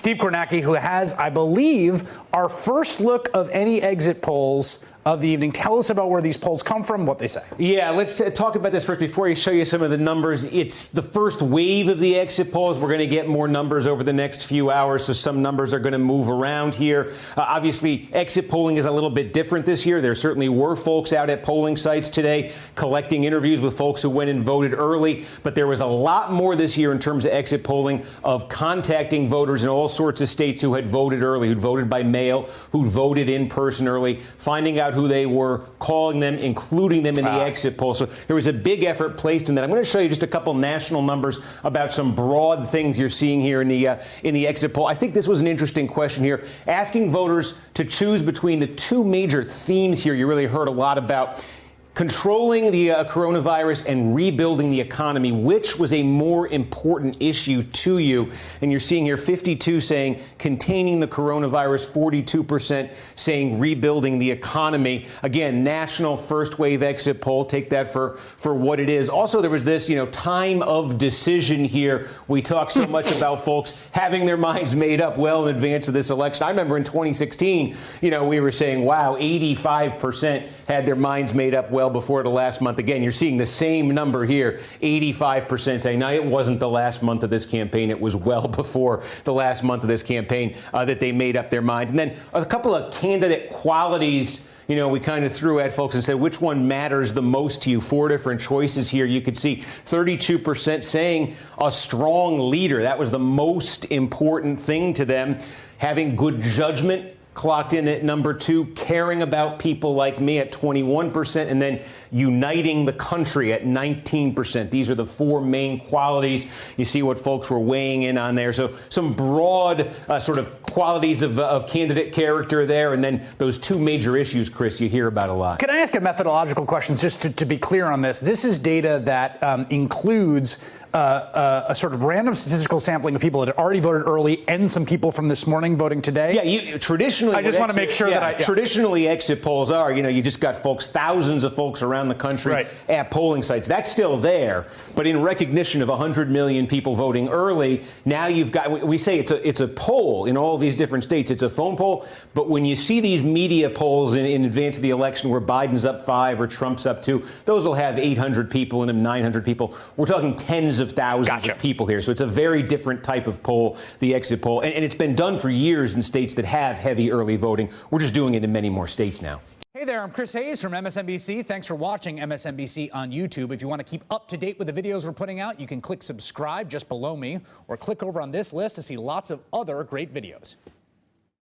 Steve Kornacki, who has, I believe, our first look of any exit polls of the evening. Tell us about where these polls come from, what they say. Yeah, let's talk about this first before I show you some of the numbers. It's the first wave of the exit polls. We're going to get more numbers over the next few hours, so some numbers are going to move around here. Obviously, exit polling is a little bit different this year. There certainly were folks out at polling sites today collecting interviews with folks who went and voted early, but there was a lot more this year in terms of exit polling of contacting voters in all sorts of states who had voted early, who'd voted by mail, who'd voted in person early, finding out who they were, calling them, including them in the exit poll. So there was a big effort placed in that. I'm going to show you just a couple national numbers about some broad things you're seeing here in the exit poll. I think this was an interesting question here, asking voters to choose between the two major themes here you really heard a lot about. Controlling the coronavirus and rebuilding the economy, which was a more important issue to you? And you're seeing here 52 saying containing the coronavirus, 42% saying rebuilding the economy. Again, national first wave exit poll. Take that for what it is. Also, there was this, time of decision here. We talk so much about folks having their minds made up well in advance of this election. I remember in 2016, we were saying, wow, 85% had their minds made up well before the last month. Again, you're seeing the same number here, 85% saying, no, it wasn't the last month of this campaign. It was well before the last month of this campaign that they made up their minds. And then a couple of candidate qualities, we kind of threw at folks and said, which one matters the most to you? 4 different choices here. You could see 32% saying a strong leader. That was the most important thing to them. Having good judgment clocked in at number 2, caring about people like me at 21%, and then uniting the country at 19%. These are the 4 main qualities. You see what folks were weighing in on there. So some broad sort of qualities of candidate character there, and then those 2 major issues, Chris, you hear about a lot. Can I ask a methodological question just to be clear on this? This is data that includes a sort of random statistical sampling of people that had already voted early and some people from this morning voting today. Yeah, traditionally, I just want to make sure that traditionally exit polls are, you just got folks, thousands of folks around the country at polling sites. That's still there, but in recognition of 100 million people voting early, now you've got, we say it's a poll in all these different states. It's a phone poll, but when you see these media polls in advance of the election where Biden's up 5 or Trump's up 2, those will have 800 people in them, 900 people. We're talking tens of thousands of people here. So it's a very different type of poll, the exit poll. And it's been done for years in states that have heavy early voting. We're just doing it in many more states now. Hey there, I'm Chris Hayes from MSNBC. Thanks for watching MSNBC on YouTube. If you want to keep up to date with the videos we're putting out, you can click subscribe just below me or click over on this list to see lots of other great videos.